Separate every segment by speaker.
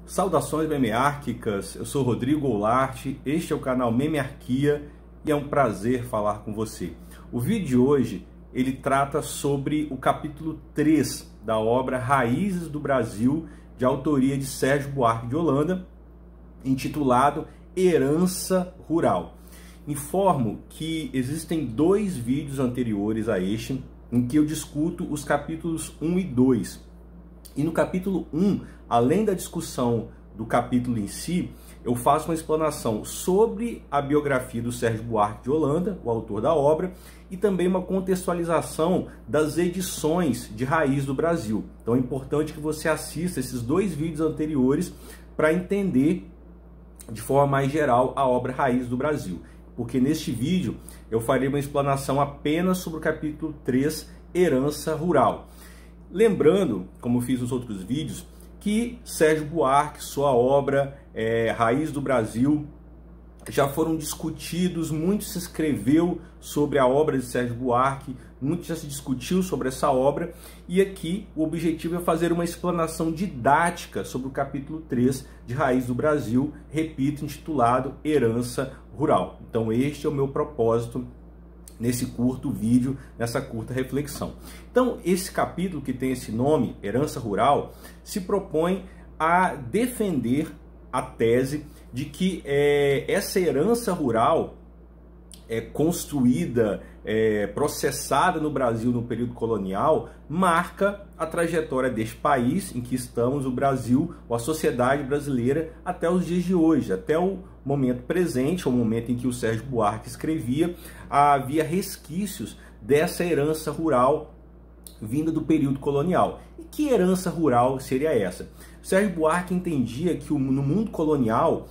Speaker 1: Saudações memeárquicas, eu sou Rodrigo Goulart, este é o canal Memearquia e é um prazer falar com você. O vídeo de hoje, ele trata sobre o capítulo 3 da obra Raízes do Brasil, de autoria de Sérgio Buarque de Holanda, intitulado Herança Rural. Informo que existem dois vídeos anteriores a este, em que eu discuto os capítulos 1 e 2. E no capítulo 1, além da discussão do capítulo em si, eu faço uma explanação sobre a biografia do Sérgio Buarque de Holanda, o autor da obra, e também uma contextualização das edições de Raiz do Brasil. Então é importante que você assista esses dois vídeos anteriores para entender de forma mais geral a obra Raiz do Brasil. Porque neste vídeo eu farei uma explanação apenas sobre o capítulo 3, Herança Rural. Lembrando, como fiz nos outros vídeos, que Sérgio Buarque, sua obra Raiz do Brasil, já foram discutidos, muito se escreveu sobre a obra de Sérgio Buarque, muito já se discutiu sobre essa obra, e aqui o objetivo é fazer uma explanação didática sobre o capítulo 3 de Raiz do Brasil, repito, intitulado Herança Rural. Então este é o meu propósito nesse curto vídeo, nessa curta reflexão. Então, esse capítulo que tem esse nome, Herança Rural, se propõe a defender a tese de que essa herança rural construída, processada no Brasil no período colonial, marca a trajetória deste país em que estamos, o Brasil, ou a sociedade brasileira, até os dias de hoje, até o momento presente, o momento em que o Sérgio Buarque escrevia, havia resquícios dessa herança rural vinda do período colonial. E que herança rural seria essa? Sérgio Buarque entendia que no mundo colonial,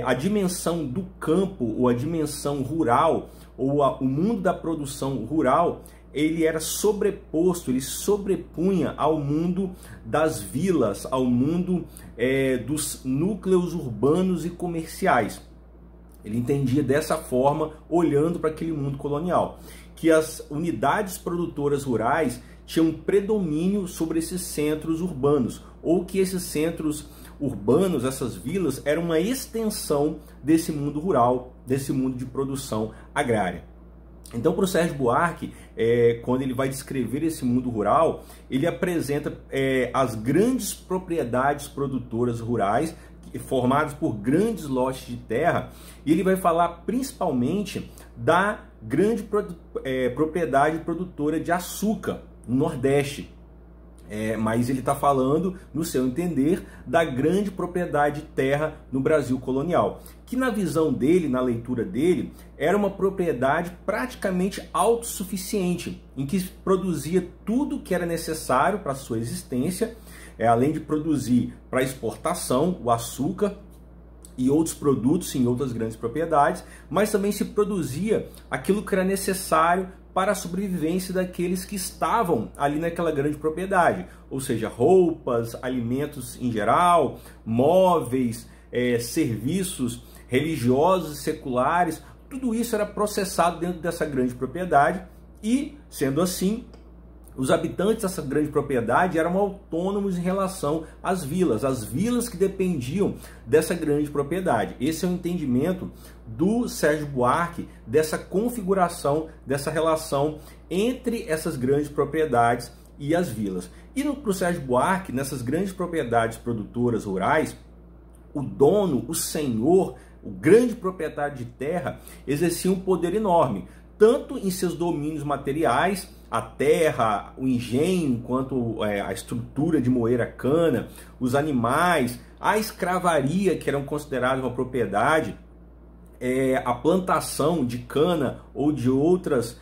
Speaker 1: a dimensão do campo, ou a dimensão rural, ou o mundo da produção rural, ele era sobreposto, ele sobrepunha ao mundo das vilas, ao mundo dos núcleos urbanos e comerciais. Ele entendia dessa forma, olhando para aquele mundo colonial, que as unidades produtoras rurais tinham predomínio sobre esses centros urbanos, ou que esses centros urbanos, essas vilas, eram uma extensão desse mundo rural, desse mundo de produção agrária. Então, para o Sérgio Buarque, quando ele vai descrever esse mundo rural, ele apresenta as grandes propriedades produtoras rurais, formadas por grandes lotes de terra, e ele vai falar principalmente da grande propriedade produtora de açúcar no Nordeste. Mas ele está falando, no seu entender, da grande propriedade de terra no Brasil colonial, que na visão dele, na leitura dele, era uma propriedade praticamente autossuficiente, em que produzia tudo que era necessário para a sua existência, além de produzir para exportação o açúcar e outros produtos em outras grandes propriedades, mas também se produzia aquilo que era necessário para a sobrevivência daqueles que estavam ali naquela grande propriedade, ou seja, roupas, alimentos em geral, móveis, serviços religiosos e seculares, tudo isso era processado dentro dessa grande propriedade e, sendo assim, os habitantes dessa grande propriedade eram autônomos em relação às vilas que dependiam dessa grande propriedade. Esse é o entendimento do Sérgio Buarque, dessa configuração, dessa relação entre essas grandes propriedades e as vilas. E para o Sérgio Buarque, nessas grandes propriedades produtoras rurais, o dono, o senhor, o grande proprietário de terra, exercia um poder enorme, tanto em seus domínios materiais, a terra, o engenho, quanto a estrutura de moer a cana, os animais, a escravaria, que eram consideradas uma propriedade, a plantação de cana ou de outros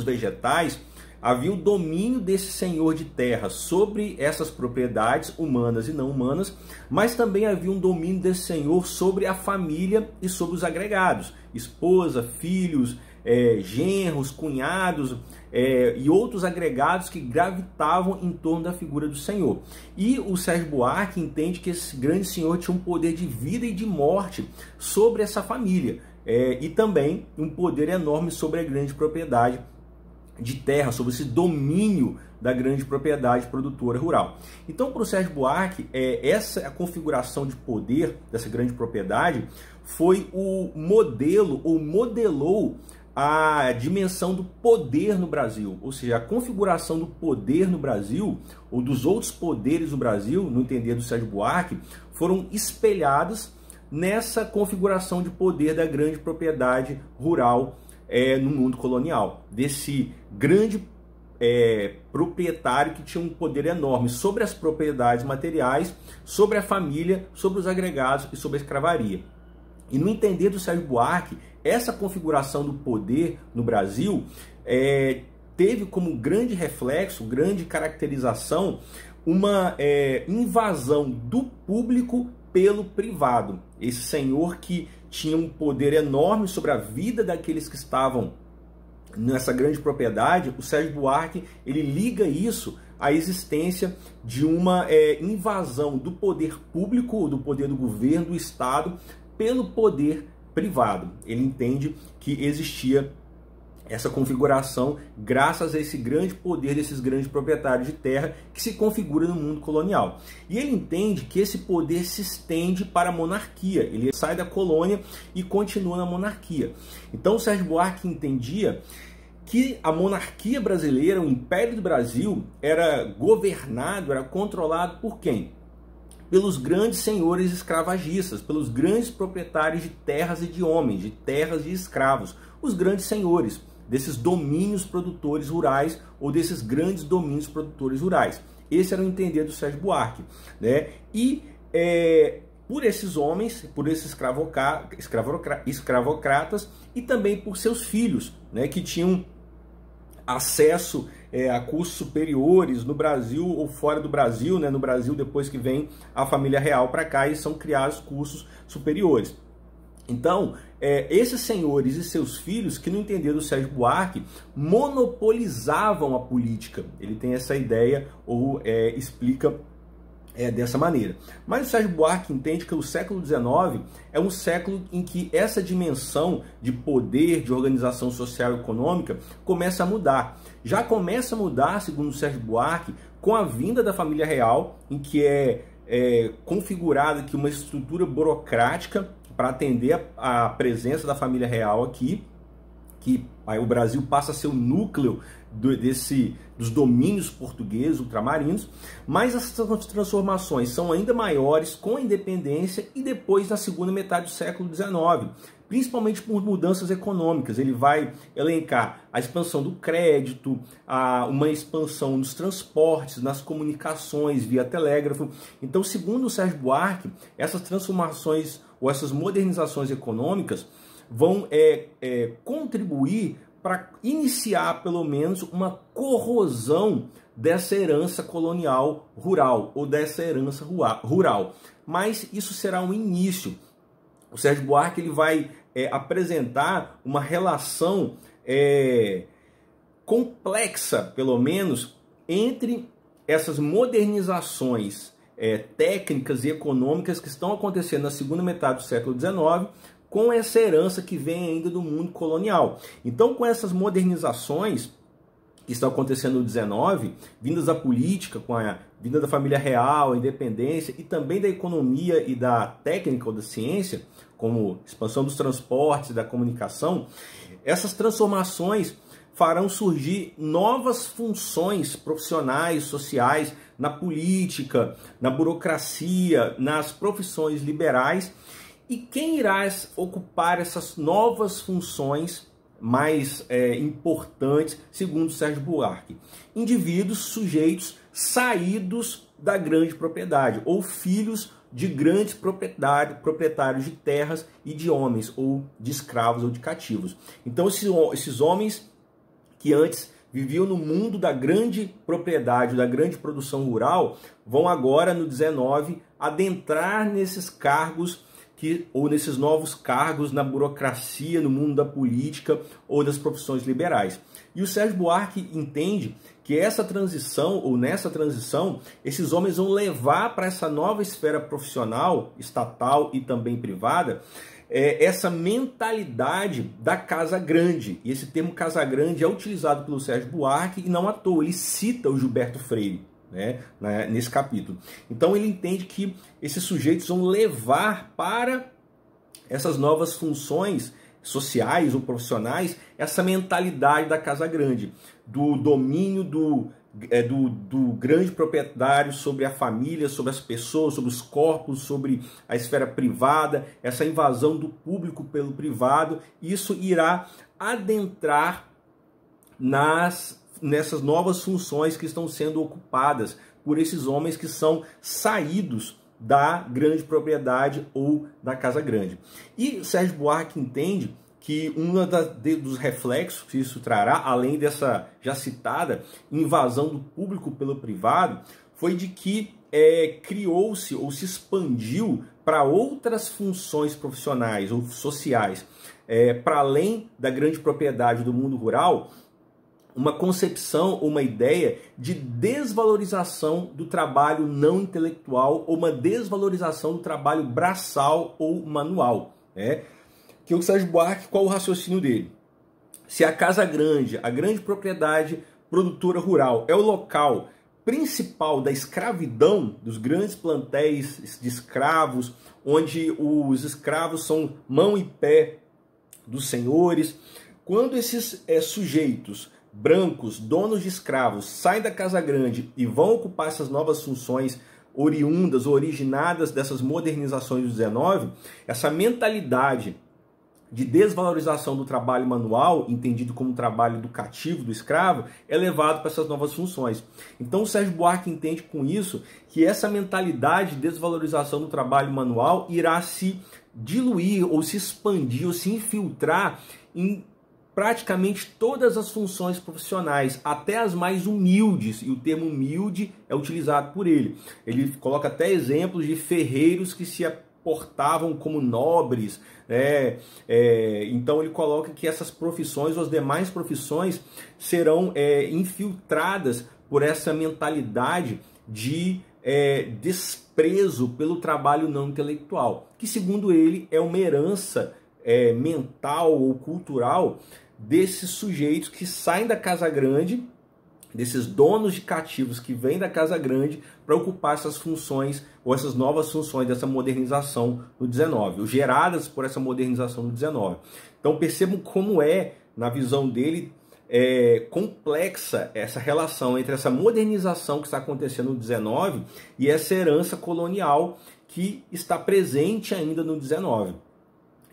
Speaker 1: vegetais. Havia o domínio desse senhor de terra sobre essas propriedades humanas e não humanas, mas também havia um domínio desse senhor sobre a família e sobre os agregados, esposa, filhos, genros, cunhados e outros agregados que gravitavam em torno da figura do senhor. E o Sérgio Buarque entende que esse grande senhor tinha um poder de vida e de morte sobre essa família, e também um poder enorme sobre a grande propriedade de terra, sobre esse domínio da grande propriedade produtora rural. Então, para o Sérgio Buarque, essa a configuração de poder dessa grande propriedade foi o modelo, ou modelou a dimensão do poder no Brasil, ou seja, a configuração do poder no Brasil, ou dos outros poderes do Brasil, no entender do Sérgio Buarque, foram espelhadas nessa configuração de poder da grande propriedade rural no mundo colonial, desse grande proprietário que tinha um poder enorme sobre as propriedades materiais, sobre a família, sobre os agregados e sobre a escravaria. E no entender do Sérgio Buarque, essa configuração do poder no Brasil teve como grande reflexo, grande caracterização, uma invasão do público pelo privado. Esse senhor que tinha um poder enorme sobre a vida daqueles que estavam nessa grande propriedade, o Sérgio Buarque ele liga isso à existência de uma invasão do poder público, do poder do governo, do Estado, pelo poder privado. Ele entende que existia essa configuração graças a esse grande poder desses grandes proprietários de terra que se configura no mundo colonial. E ele entende que esse poder se estende para a monarquia. Ele sai da colônia e continua na monarquia. Então o Sérgio Buarque entendia que a monarquia brasileira, o Império do Brasil, era governado, era controlado por quem? Pelos grandes senhores escravagistas, pelos grandes proprietários de terras e de homens, de terras e escravos, os grandes senhores desses domínios produtores rurais ou desses grandes domínios produtores rurais. Esse era o entender do Sérgio Buarque, né? E por esses homens, por esses escravocratas e também por seus filhos, né, que tinham acesso a cursos superiores no Brasil ou fora do Brasil, né? No Brasil, depois que vem a família real para cá, e são criados cursos superiores. Então, esses senhores e seus filhos, que no entender do Sérgio Buarque, monopolizavam a política. Ele tem essa ideia, ou explica dessa maneira. Mas o Sérgio Buarque entende que o século XIX é um século em que essa dimensão de poder, de organização social e econômica começa a mudar. Já começa a mudar, segundo o Sérgio Buarque, com a vinda da família real, em que configurada aqui uma estrutura burocrática para atender a presença da família real aqui, que aí o Brasil passa a ser o núcleo dos domínios portugueses ultramarinos, mas essas transformações são ainda maiores com a independência e depois na segunda metade do século XIX, principalmente por mudanças econômicas. Ele vai elencar a expansão do crédito, uma expansão nos transportes, nas comunicações via telégrafo. Então, segundo o Sérgio Buarque, essas transformações ou essas modernizações econômicas vão contribuir para iniciar, pelo menos, uma corrosão dessa herança colonial rural, ou dessa herança rural. Mas isso será um início. O Sérgio Buarque ele vai apresentar uma relação complexa, pelo menos, entre essas modernizações técnicas e econômicas que estão acontecendo na segunda metade do século XIX, com essa herança que vem ainda do mundo colonial. Então, com essas modernizações que estão acontecendo no XIX, vindas da política, com a vinda da família real, a independência, e também da economia e da técnica ou da ciência, como expansão dos transportes e da comunicação, essas transformações farão surgir novas funções profissionais, sociais, na política, na burocracia, nas profissões liberais. E quem irá ocupar essas novas funções mais importantes, segundo Sérgio Buarque? Indivíduos, sujeitos saídos da grande propriedade, ou filhos de grandes proprietários de terras e de homens, ou de escravos ou de cativos. Então esses homens que antes viviam no mundo da grande propriedade, da grande produção rural, vão agora no 19 adentrar nesses cargos ou nesses novos cargos na burocracia, no mundo da política ou das profissões liberais. E o Sérgio Buarque entende que essa transição, ou nessa transição, esses homens vão levar para essa nova esfera profissional, estatal e também privada, essa mentalidade da casa grande. E esse termo casa grande é utilizado pelo Sérgio Buarque e não à toa, ele cita o Gilberto Freire, né, nesse capítulo. Então ele entende que esses sujeitos vão levar para essas novas funções sociais ou profissionais essa mentalidade da casa grande, do domínio do grande proprietário sobre a família, sobre as pessoas, sobre os corpos, sobre a esfera privada, essa invasão do público pelo privado. Isso irá adentrar nessas novas funções que estão sendo ocupadas por esses homens que são saídos da grande propriedade ou da casa grande. E Sérgio Buarque entende que dos reflexos que isso trará, além dessa já citada invasão do público pelo privado, foi de que criou-se ou se expandiu para outras funções profissionais ou sociais, para além da grande propriedade do mundo rural, uma concepção, uma ideia de desvalorização do trabalho não intelectual ou uma desvalorização do trabalho braçal ou manual, né? Que o Sérgio Buarque, qual o raciocínio dele? Se a casa grande, a grande propriedade produtora rural, é o local principal da escravidão, dos grandes plantéis de escravos, onde os escravos são mão e pé dos senhores, quando esses sujeitos brancos, donos de escravos, saem da casa grande e vão ocupar essas novas funções oriundas, originadas dessas modernizações do 19, essa mentalidade de desvalorização do trabalho manual, entendido como trabalho educativo do escravo, é levado para essas novas funções. Então o Sérgio Buarque entende com isso que essa mentalidade de desvalorização do trabalho manual irá se diluir ou se expandir ou se infiltrar em praticamente todas as funções profissionais, até as mais humildes, e o termo humilde é utilizado por ele. Ele coloca até exemplos de ferreiros que se portavam como nobres, né? Então ele coloca que essas profissões ou as demais profissões serão infiltradas por essa mentalidade de desprezo pelo trabalho não intelectual, que segundo ele é uma herança mental ou cultural desses sujeitos que saem da casa grande, desses donos de cativos que vêm da casa grande para ocupar essas funções ou essas novas funções dessa modernização no 19, ou geradas por essa modernização no 19. Então percebam como na visão dele, complexa essa relação entre essa modernização que está acontecendo no 19 e essa herança colonial que está presente ainda no 19.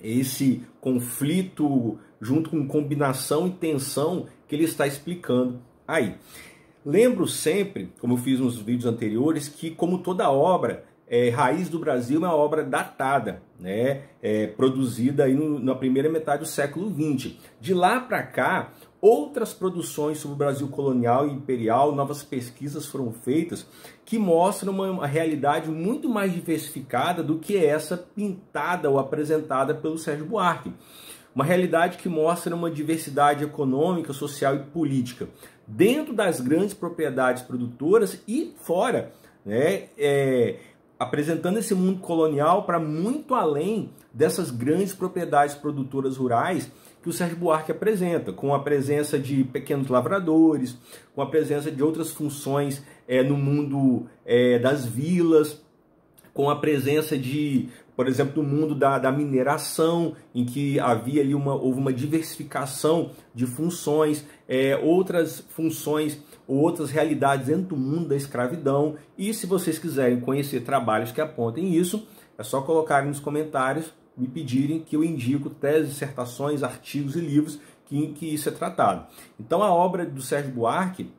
Speaker 1: Esse conflito junto com combinação e tensão que ele está explicando aí. Lembro sempre, como eu fiz nos vídeos anteriores, que como toda obra, Raiz do Brasil é uma obra datada, né? Produzida aí na primeira metade do século XX. De lá para cá, outras produções sobre o Brasil colonial e imperial, novas pesquisas foram feitas que mostram uma realidade muito mais diversificada do que essa pintada ou apresentada pelo Sérgio Buarque. Uma realidade que mostra uma diversidade econômica, social e política dentro das grandes propriedades produtoras e fora, né? Apresentando esse mundo colonial para muito além dessas grandes propriedades produtoras rurais que o Sérgio Buarque apresenta, com a presença de pequenos lavradores, com a presença de outras funções no mundo das vilas, com a presença de, por exemplo, do mundo da mineração, em que havia ali houve uma diversificação de funções, outras funções ou outras realidades dentro do mundo da escravidão. E se vocês quiserem conhecer trabalhos que apontem isso, é só colocarem nos comentários, me pedirem que eu indico teses, dissertações, artigos e livros em que isso é tratado. Então a obra do Sérgio Buarque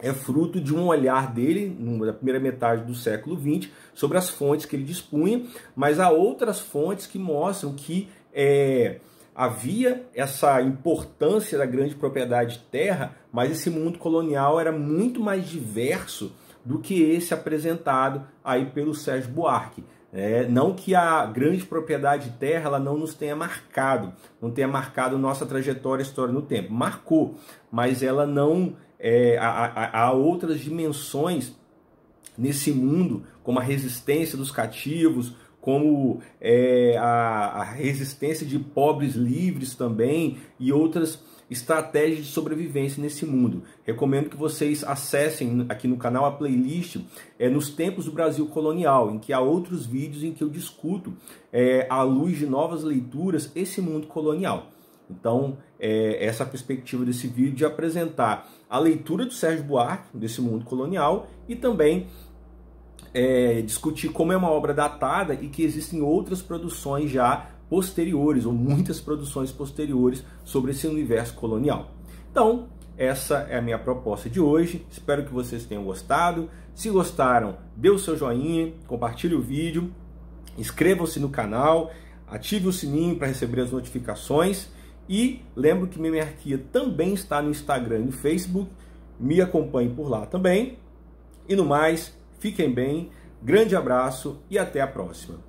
Speaker 1: é fruto de um olhar dele, na primeira metade do século XX, sobre as fontes que ele dispunha, mas há outras fontes que mostram que havia essa importância da grande propriedade de terra, mas esse mundo colonial era muito mais diverso do que esse apresentado aí pelo Sérgio Buarque. Não que a grande propriedade de terra ela não nos tenha marcado, não tenha marcado nossa trajetória histórica no tempo. Marcou, mas ela não há outras dimensões nesse mundo, como a resistência dos cativos, como a resistência de pobres livres também, e outras estratégias de sobrevivência nesse mundo. Recomendo que vocês acessem aqui no canal a playlist Nos Tempos do Brasil Colonial, em que há outros vídeos em que eu discuto, à luz de novas leituras, esse mundo colonial. Então, essa perspectiva desse vídeo de apresentar a leitura do Sérgio Buarque, desse mundo colonial, e também discutir como é uma obra datada e que existem outras produções já posteriores, ou muitas produções posteriores sobre esse universo colonial. Então, essa é a minha proposta de hoje. Espero que vocês tenham gostado. Se gostaram, dê o seu joinha, compartilhe o vídeo, inscrevam-se no canal, ative o sininho para receber as notificações e lembro que Memerquia também está no Instagram e no Facebook. Me acompanhe por lá também. E no mais, fiquem bem, grande abraço e até a próxima.